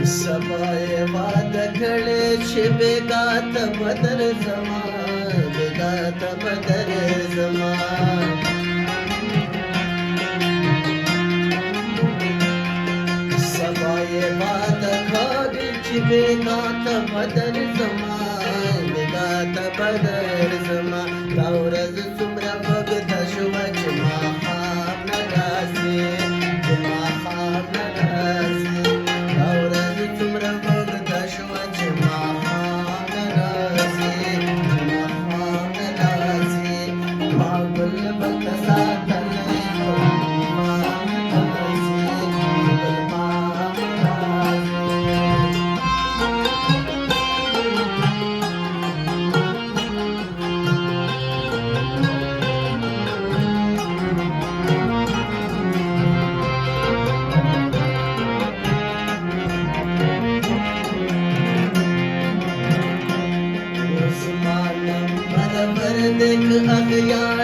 सबाए वाद खड़े बेगात बदर जमा बेगात बदर जमा सबाए वाद खड़े बेगात बदर जमा बेगात बदर जमा रावरज सुमरा भगत शुवच महाम नगासे महाम नगासे रावरज सुमरा भगत शुवच महाम नगासे महाम नगासे बाबुल भक्त साधन महाम नगासे महाम नगासे देख अखियाँ